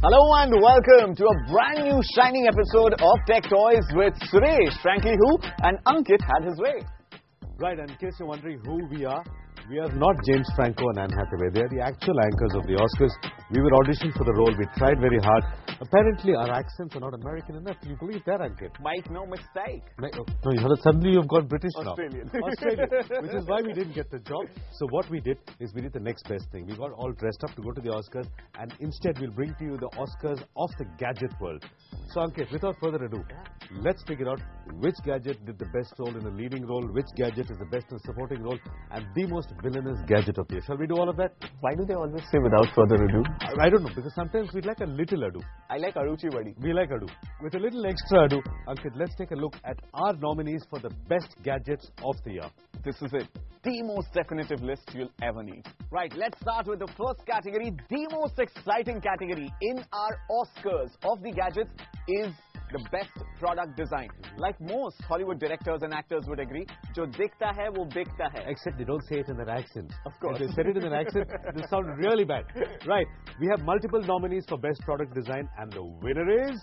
Hello and welcome to a brand new shining episode of Tech Toys with Suresh, frankly who, and Ankit had his way. Right, and in case you're wondering who we are not James Franco and Anne Hathaway. They are the actual anchors of the Oscars. We were auditioned for the role. We tried very hard. Apparently, our accents are not American enough. You believe that, Ankit? Mike, no mistake. No, suddenly you've gone British Australian. now. Australian. Which is why we didn't get the job. So what we did is we did the next best thing. We got all dressed up to go to the Oscars, and instead we'll bring to you the Oscars of the gadget world. So Ankit, without further ado, let's figure out which gadget did the best role in a leading role, which gadget is the best in a supporting role, and the most villainous gadget of the year. Shall we do all of that? Why do they always say without further ado? I don't know, because sometimes we'd like a little ado. I like Aruchi Vadi. We like ado. With a little extra ado, Ankit, let's take a look at our nominees for the best gadgets of the year. This is it. The most definitive list you'll ever need. Right, let's start with the first category. The most exciting category in our Oscars of the gadgets is the best product design. Like most Hollywood directors and actors would agree, jo dikhta hai, wo bikta hai. Except they don't say it in their accent. Of course. If they said it in an accent, it will sound really bad. Right, we have multiple nominees for best product design, and the winner is...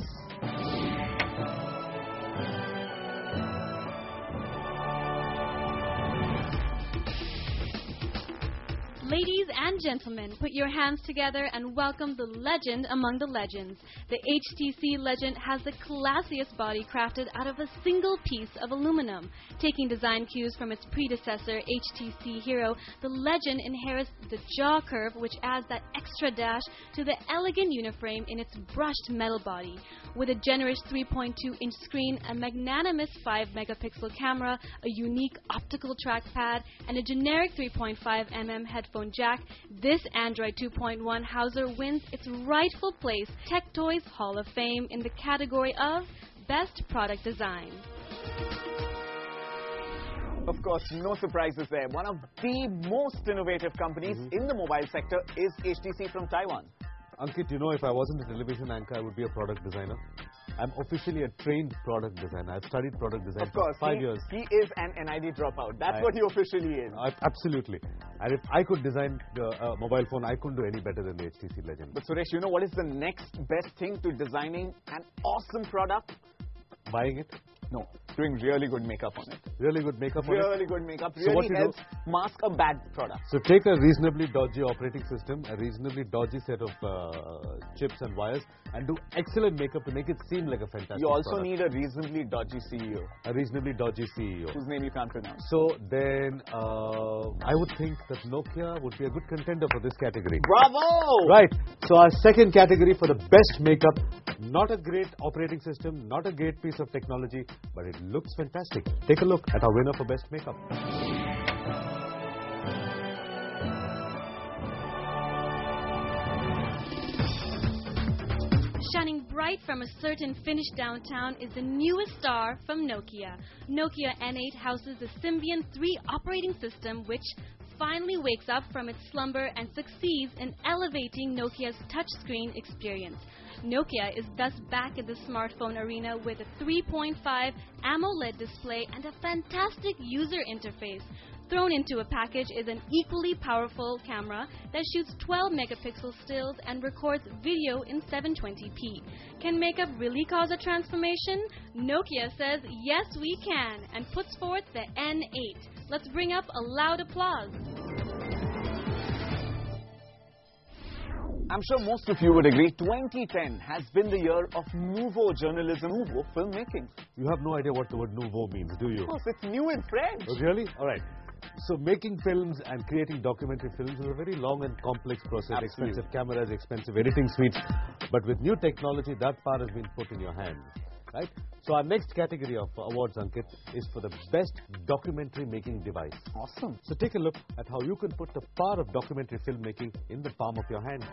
Ladies and gentlemen, put your hands together and welcome the legend among the legends. The HTC Legend has the classiest body crafted out of a single piece of aluminum. Taking design cues from its predecessor, HTC Hero, the Legend inherits the jaw curve, which adds that extra dash to the elegant uniframe in its brushed metal body. With a generous 3.2-inch screen, a magnanimous 5-megapixel camera, a unique optical trackpad, and a generic 3.5mm headphone jack, this Android 2.1 Hauser wins its rightful place Tech Toys Hall of Fame in the category of Best Product Design. Of course, no surprises there. One of the most innovative companies in the mobile sector is HTC from Taiwan. Ankit, you know, if I wasn't a television anchor, I would be a product designer. I'm officially a trained product designer. I've studied product design for 5 years. He is an NID dropout. That's what he officially is. Absolutely. And if I could design the mobile phone, I couldn't do any better than the HTC Legend. But Suresh, you know what is the next best thing to designing an awesome product? Buying it? No, doing really good makeup on it. Really good makeup on it? Really good makeup. Really helps mask a bad product. So take a reasonably dodgy operating system, a reasonably dodgy set of chips and wires, and do excellent makeup to make it seem like a fantastic You also product. need a reasonably dodgy CEO. A reasonably dodgy CEO. Whose name you can't pronounce. So then, I would think that Nokia would be a good contender for this category. Bravo! Right. So our second category for the best makeup, not a great operating system, not a great piece of technology, but it looks fantastic. Take a look at our winner for best makeup. Shining bright from a certain Finnish downtown is the newest star from Nokia. Nokia N8 houses the Symbian 3 operating system, which finally wakes up from its slumber and succeeds in elevating Nokia's touchscreen experience. Nokia is thus back in the smartphone arena with a 3.5 AMOLED display and a fantastic user interface. Thrown into a package is an equally powerful camera that shoots 12-megapixel stills and records video in 720p. Can makeup really cause a transformation? Nokia says yes we can and puts forth the N8. Let's bring up a loud applause. I'm sure most of you would agree 2010 has been the year of nouveau journalism, nouveau filmmaking. You have no idea what the word nouveau means, do you? Of course, it's new in French. Oh, really? All right. So making films and creating documentary films is a very long and complex process. Absolutely. Expensive cameras, expensive editing suites. But with new technology, that power has been put in your hands. Right? So our next category of awards, Ankit, is for the best documentary making device. Awesome. So take a look at how you can put the power of documentary filmmaking in the palm of your hand.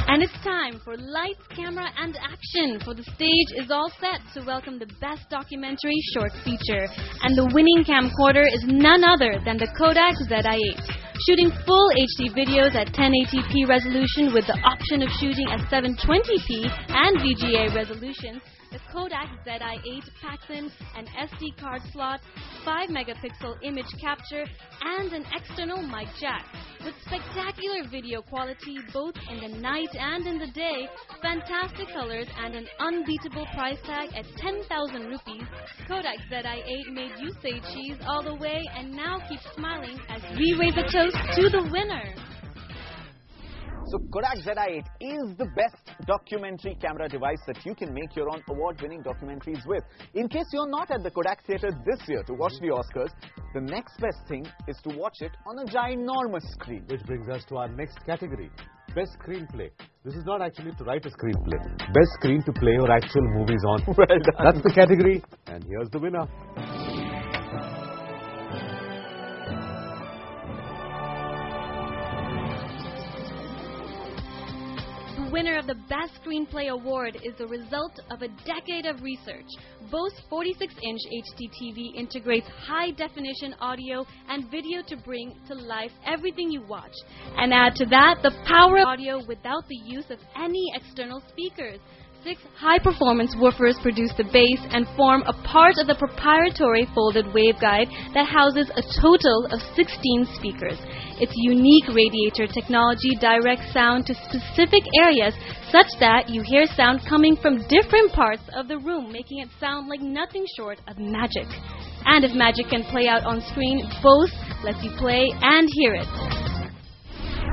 And it's time for lights, camera, and action. For the stage is all set to welcome the best documentary short feature. And the winning camcorder is none other than the Kodak ZI-8. Shooting full HD videos at 1080p resolution with the option of shooting at 720p and VGA resolution, The Kodak ZI-8 packs in an SD card slot, 5-megapixel image capture, and an external mic jack. With spectacular video quality both in the night and in the day, fantastic colors, and an unbeatable price tag at 10,000 rupees, Kodak ZI-8 made you say cheese all the way and now keep smiling as we raise a toast to the winner. So Kodak ZI-8 is the best documentary camera device that you can make your own award-winning documentaries with. In case you're not at the Kodak Theatre this year to watch the Oscars, the next best thing is to watch it on a ginormous screen. Which brings us to our next category, Best Screenplay. This is not actually to write a screenplay. Best screen to play your actual movies on. Well done. That's the category, and here's the winner. The winner of the Best Screenplay Award is the result of a decade of research. Bose's 46-inch HD TV integrates high-definition audio and video to bring to life everything you watch. And add to that the power of audio without the use of any external speakers. 6 high-performance woofers produce the bass and form a part of the proprietary folded waveguide that houses a total of 16 speakers. Its unique radiator technology directs sound to specific areas such that you hear sound coming from different parts of the room, making it sound like nothing short of magic. And if magic can play out on screen, Bose lets you play and hear it.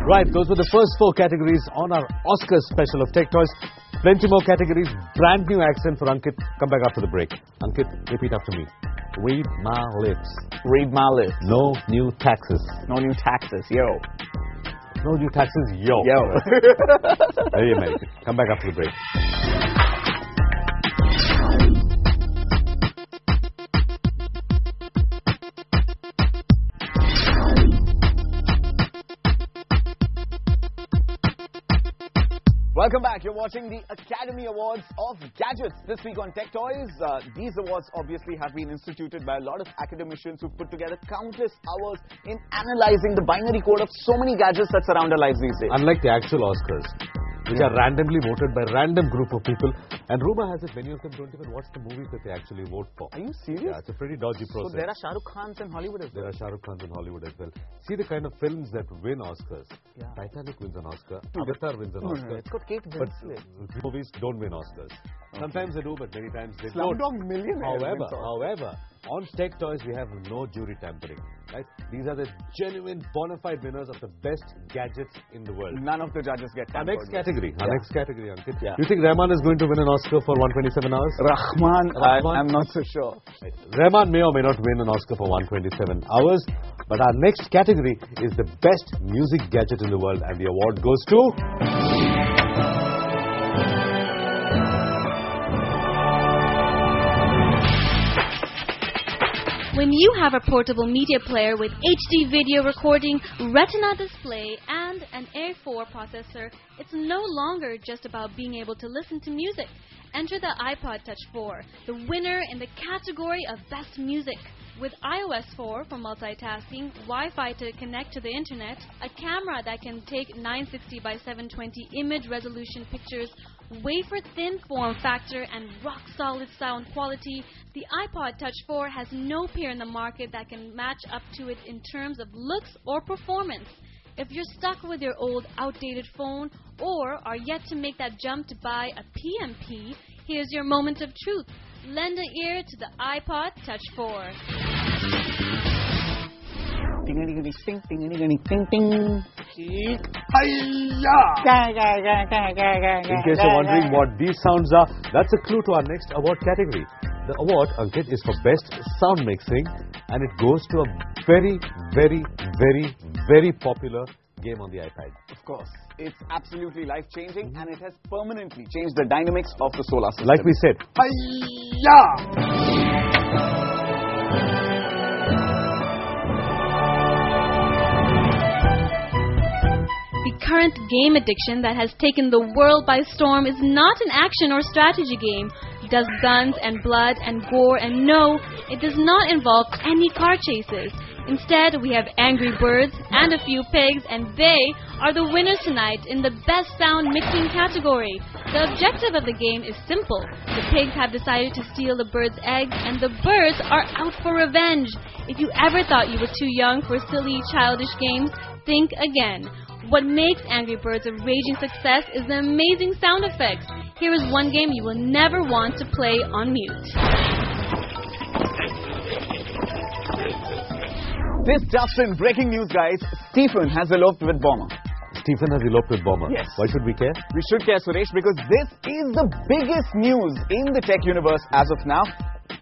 Right, those were the first 4 categories on our Oscars special of Tech Toys. Plenty more categories, brand new accent for Ankit. Come back after the break. Ankit, repeat after me. Read my lips. Read my lips. No new taxes. No new taxes, yo. No new taxes, yo. Yo. Very American. Come back after the break. Welcome back. You're watching the Academy Awards of Gadgets this week on Tech Toys. These awards obviously have been instituted by a lot of academicians who put together countless hours in analyzing the binary code of so many gadgets that surround our lives these days. Unlike the actual Oscars, which are randomly voted by a random group of people, and rumor has it many of them don't even watch the movies that they actually vote for. Are you serious? Yeah, it's a pretty dodgy process. So there are Shah Rukh Khans in Hollywood as well. There are Shah Rukh Khans in Hollywood as well. See the kind of films that win Oscars. Yeah. Titanic wins an Oscar. Avatar wins an Oscar. It's got Kate But Winslet. movies don't win Oscars. Sometimes they do, but many times they Slumdog don't. Millionaire. However, on Tech Toys we have no jury tampering. Right? These are the genuine, bona fide winners of the best gadgets in the world. None of the judges get Our tampered next with. category, Ankit. Yeah. You think Rahman is going to win an Oscar for 127 hours? Rahman, I'm not so sure. Right. Rahman may or may not win an Oscar for 127 hours, but our next category is the best music gadget in the world, and the award goes to... When you have a portable media player with HD video recording, Retina display, and an A4 processor, it's no longer just about being able to listen to music. Enter the iPod Touch 4, the winner in the category of Best Music. With iOS 4 for multitasking, Wi-Fi to connect to the internet, a camera that can take 960 by 720 image resolution pictures, wafer-thin form factor, and rock-solid sound quality, the iPod Touch 4 has no peer in the market that can match up to it in terms of looks or performance. If you're stuck with your old, outdated phone or are yet to make that jump to buy a PMP, here's your moment of truth. Lend an ear to the iPod Touch 4. Ting, ting, ting. In case you're wondering what these sounds are, that's a clue to our next award category. The award, Ankit, is for Best Sound Mixing, and it goes to a very, very, very, very popular game on the iPad. Of course. It's absolutely life-changing, and it has permanently changed the dynamics of the solar system. Like we said, The current game addiction that has taken the world by storm is not an action or strategy game. does guns and blood and gore, and no, it does not involve any car chases. Instead, we have Angry Birds and a few pigs, and they are the winners tonight in the Best Sound Mixing category. The objective of the game is simple. The pigs have decided to steal the birds' eggs, and the birds are out for revenge. If you ever thought you were too young for silly, childish games, think again. What makes Angry Birds a raging success is the amazing sound effects. Here is one game you will never want to play on mute. This just in, breaking news, guys. Stephen has eloped with Bomber. Stephen has eloped with Bomber. Yes. Why should we care? We should care, Suresh, because this is the biggest news in the tech universe as of now.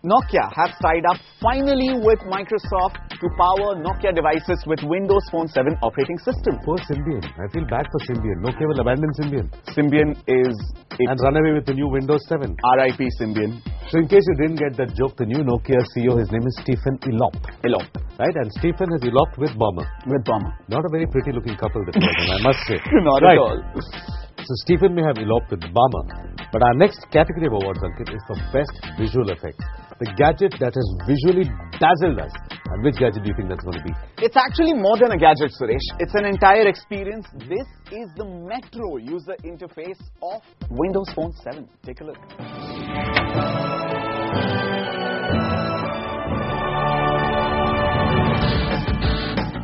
Nokia has tied up finally with Microsoft to power Nokia devices with Windows Phone 7 operating system. Poor Symbian. I feel bad for Symbian. Nokia will abandon Symbian. Symbian is it. And run away with the new Windows 7. RIP Symbian. So in case you didn't get that joke, the new Nokia CEO, his name is Stephen Elop. Elop. Right? And Stephen has eloped with Bomber. With Bomber. Not a very pretty looking couple that was, I must say. Not right. at all. So Stephen may have eloped with Bomber. But our next category of awards, Ankit, is for Best Visual Effects. The gadget that has visually dazzled us. And which gadget do you think that's going to be? It's actually more than a gadget, Suresh. It's an entire experience. This is the Metro user interface of Windows Phone 7. Take a look.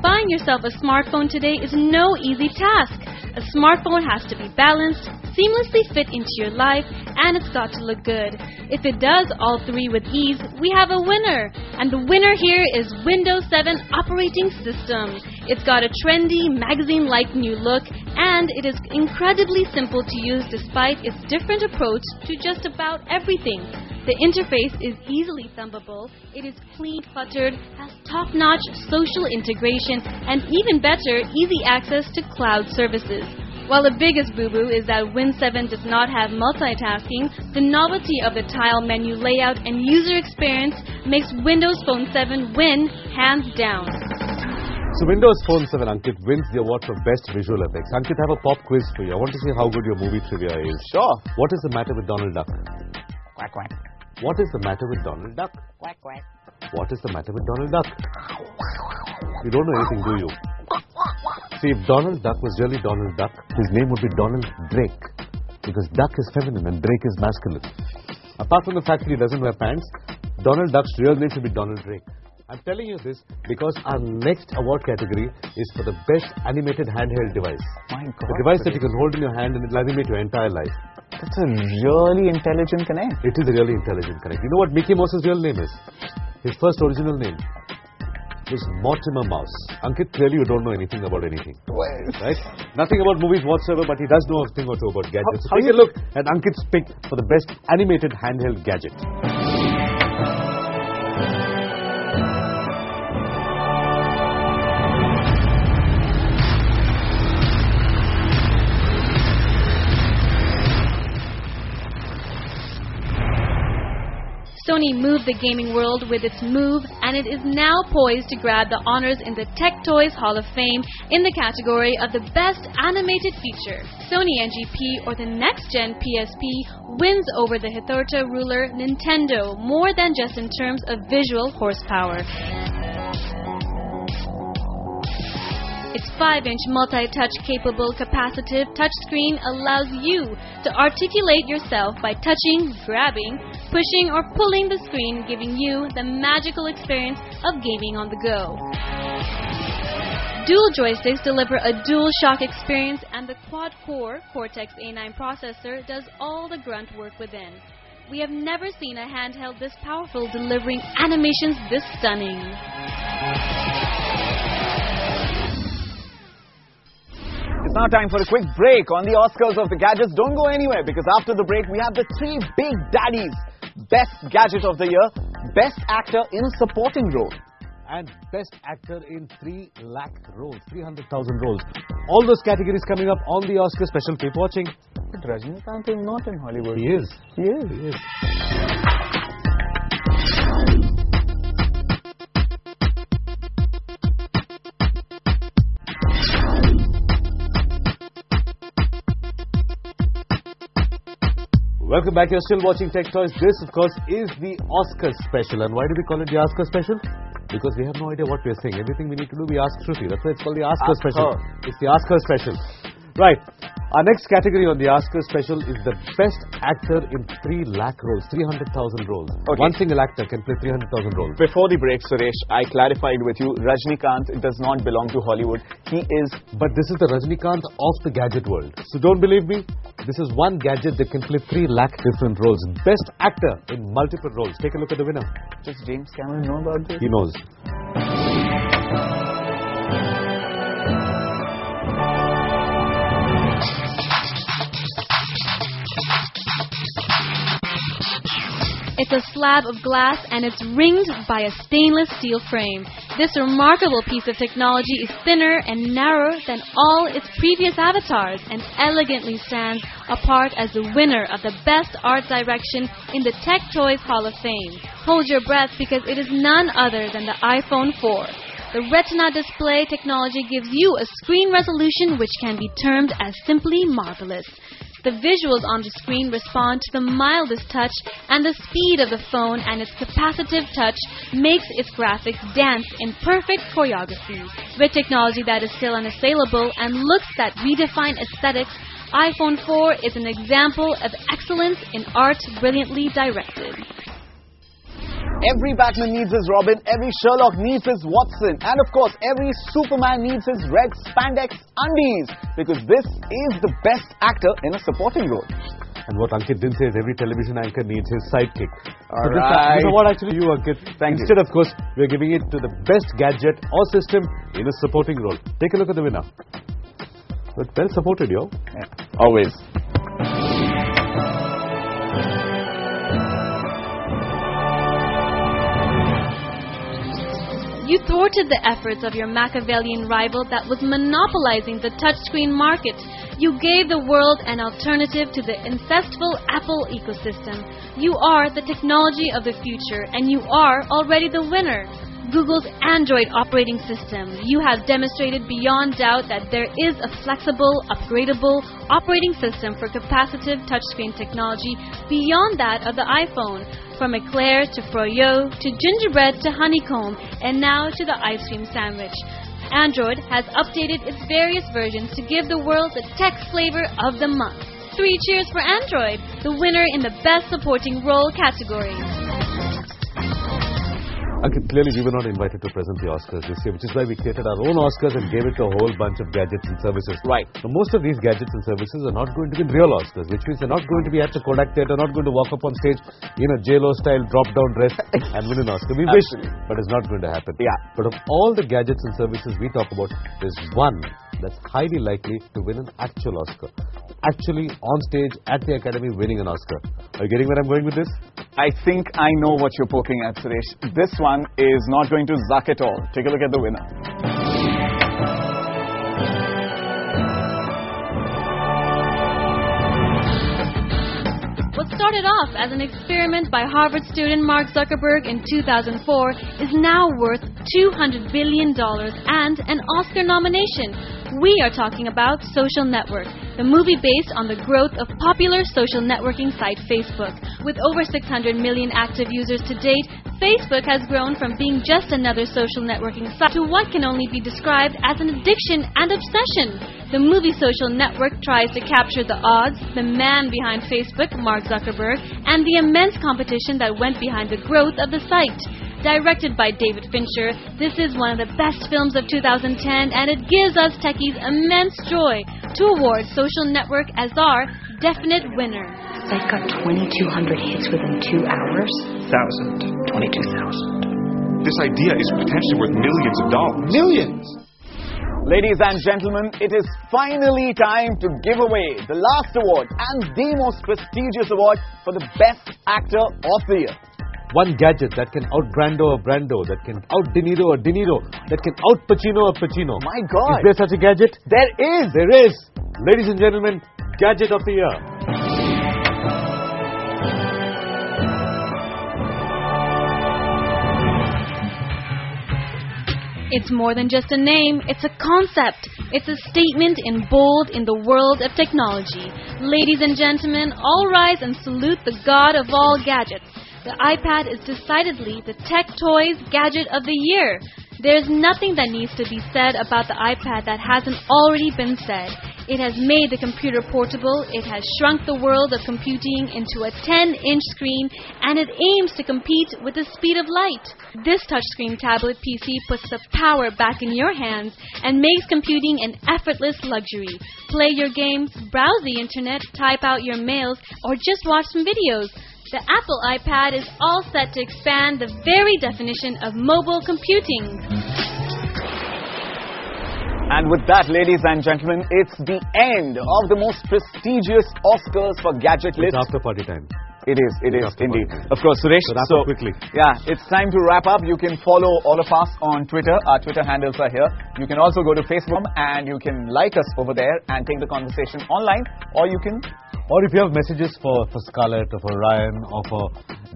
Buying yourself a smartphone today is no easy task. A smartphone has to be balanced, seamlessly fit into your life, and it's got to look good. If it does all three with ease, we have a winner. And the winner here is Windows 7 operating system. It's got a trendy, magazine-like new look, and it is incredibly simple to use despite its different approach to just about everything. The interface is easily thumbable, it is clean-cluttered, has top-notch social integration, and even better, easy access to cloud services. While the biggest boo-boo is that Win 7 does not have multitasking, the novelty of the tile menu layout and user experience makes Windows Phone 7 win hands down. So Windows Phone 7, Ankit, wins the award for Best Visual Effects. Ankit, I have a pop quiz for you. I want to see how good your movie trivia is. Sure. What is the matter with Donald Duck? Quack, quack. What is the matter with Donald Duck? Quack, quack. What is the matter with Donald Duck? You don't know anything, do you? See, if Donald Duck was really Donald Duck, his name would be Donald Drake. Because Duck is feminine and Drake is masculine. Apart from the fact that he doesn't wear pants, Donald Duck's real name should be Donald Drake. I'm telling you this because our next award category is for the best animated handheld device. My God. The device that you can hold in your hand and it will animate your entire life. That's a really intelligent connect. It is a really intelligent connect. You know what Mickey Mouse's real name is? His first original name was Mortimer Mouse. Ankit, clearly you don't know anything about anything. Right? Nothing about movies whatsoever, but he does know a thing or two about gadgets. So take a look at Ankit's pick for the best animated handheld gadget. Sony moved the gaming world with its Move, and it is now poised to grab the honors in the Tech Toys Hall of Fame in the category of the Best Animated Feature. Sony NGP, or the next-gen PSP, wins over the Hitherto ruler Nintendo more than just in terms of visual horsepower. Its 5-inch multi-touch capable capacitive touchscreen allows you to articulate yourself by touching, grabbing, pushing or pulling the screen, giving you the magical experience of gaming on the go. Dual joysticks deliver a dual shock experience, and the quad-core Cortex-A9 processor does all the grunt work within. We have never seen a handheld this powerful delivering animations this stunning. It's now time for a quick break on the Oscars of the Gadgets. Don't go anywhere because after the break we have the three big daddies. Best Gadget of the Year, Best Actor in a Supporting Role, and Best Actor in 3 lakh roles, 300,000 roles. All those categories coming up on the Oscar special. Keep watching. But Rajinikanth is not in Hollywood. He is. He is. He is. welcome back. You're still watching Tech Toys. This, of course, is the Oscar special. And why do we call it the Oscar special? Because we have no idea what we're saying. Everything we need to do, we ask Shruti. That's why it's called the Oscar special. It's the Oscar special. Right. Our next category on the Oscar special is the best actor in 3 lakh roles, 300,000 roles. Okay. One single actor can play 300,000 roles. Before the break, Suresh, I clarified with you, Rajnikant does not belong to Hollywood. He is... But this is the Rajnikant of the gadget world. So don't believe me. This is one gadget that can play 3 lakh different roles. Best actor in multiple roles. Take a look at the winner. Does James Cameron know about this? He knows. It's a slab of glass and it's ringed by a stainless steel frame. This remarkable piece of technology is thinner and narrower than all its previous avatars and elegantly stands apart as the winner of the Best Art Direction in the Tech Toys Hall of Fame. Hold your breath because it is none other than the iPhone 4. The Retina display technology gives you a screen resolution which can be termed as simply marvelous. The visuals on the screen respond to the mildest touch, and the speed of the phone and its capacitive touch makes its graphics dance in perfect choreography. With technology that is still unassailable and looks that redefine aesthetics, iPhone 4 is an example of excellence in art brilliantly directed. Every Batman needs his Robin, every Sherlock needs his Watson, and of course, every Superman needs his red spandex undies, because this is the best actor in a supporting role. And what Ankit didn't say is every television anchor needs his sidekick. All right. This award actually you, Ankit. Thank Instead, you. of course, we're giving it to the best gadget or system in a supporting role. Take a look at the winner. But well supported, yo. Yeah, always. You thwarted the efforts of your Machiavellian rival that was monopolizing the touchscreen market. You gave the world an alternative to the incestful Apple ecosystem. You are the technology of the future, and you are already the winner. Google's Android operating system. You have demonstrated beyond doubt that there is a flexible, upgradable operating system for capacitive touchscreen technology beyond that of the iPhone. From eclair to froyo to gingerbread to honeycomb and now to the ice cream sandwich. Android has updated its various versions to give the world the tech flavor of the month. 3 cheers for Android, the winner in the Best Supporting Role category. Ankit, clearly we were not invited to present the Oscars this year, which is why we created our own Oscars and gave it to a whole bunch of gadgets and services. Right. Now, most of these gadgets and services are not going to be real Oscars, which means they're not going to be at the Kodak Theatre, not going to walk up on stage in a J-Lo style drop-down dress and win an Oscar. We wish, but it's not going to happen. Yeah. But of all the gadgets and services we talk about, there's one that's highly likely to win an actual Oscar. Actually on stage at the Academy winning an Oscar. Are you getting where I'm going with this? I think I know what you're poking at, Suresh. This one is not going to zuck at all. Take a look at the winner. What started off as an experiment by Harvard student Mark Zuckerberg in 2004 is now worth $200 billion and an Oscar nomination. We are talking about Social Network, the movie based on the growth of popular social networking site Facebook. With over 600 million active users to date, Facebook has grown from being just another social networking site to what can only be described as an addiction and obsession. The movie Social Network tries to capture the odds, the man behind Facebook, Mark Zuckerberg, and the immense competition that went behind the growth of the site. Directed by David Fincher, this is one of the best films of 2010, and it gives us techies immense joy to award Social Network as our definite winner. Site got 2,200 hits within 2 hours. 22,000. This idea is potentially worth millions of dollars. Millions! Ladies and gentlemen, it is finally time to give away the last award and the most prestigious award for the Best Actor of the Year. One gadget that can out-Brando a Brando, that can out-De Niro a De Niro, that can out-Pacino a Pacino. My God! Is there such a gadget? There is! There is! Ladies and gentlemen, Gadget of the Year. It's more than just a name, it's a concept. It's a statement in bold in the world of technology. Ladies and gentlemen, all rise and salute the god of all gadgets. The iPad is decidedly the tech toys gadget of the year. There's nothing that needs to be said about the iPad that hasn't already been said. It has made the computer portable, it has shrunk the world of computing into a 10-inch screen, and it aims to compete with the speed of light. This touchscreen tablet PC puts the power back in your hands and makes computing an effortless luxury. Play your games, browse the internet, type out your mails, or just watch some videos. The Apple iPad is all set to expand the very definition of mobile computing. And with that, ladies and gentlemen, it's the end of the most prestigious Oscars for gadget It's list. after party time. It is after indeed. party time. Of course, Suresh. So wrap up quickly. Yeah, it's time to wrap up. You can follow all of us on Twitter. Our Twitter handles are here. You can also go to Facebook and you can like us over there and take the conversation online. Or you can... Or if you have messages for Scarlett, or for Ryan, or for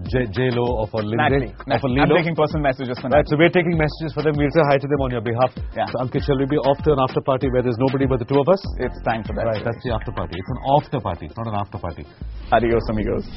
J-Lo, or for Lindsay, or for I'm Lilo. taking personal messages for Right, that. so we're taking messages for them. We'll say hi to them on your behalf. Yeah. So, Ankit, shall we be off to an after party where there's nobody but the two of us? It's time for that. Right, that's the after party. It's an after party, not an after party. Adios, amigos.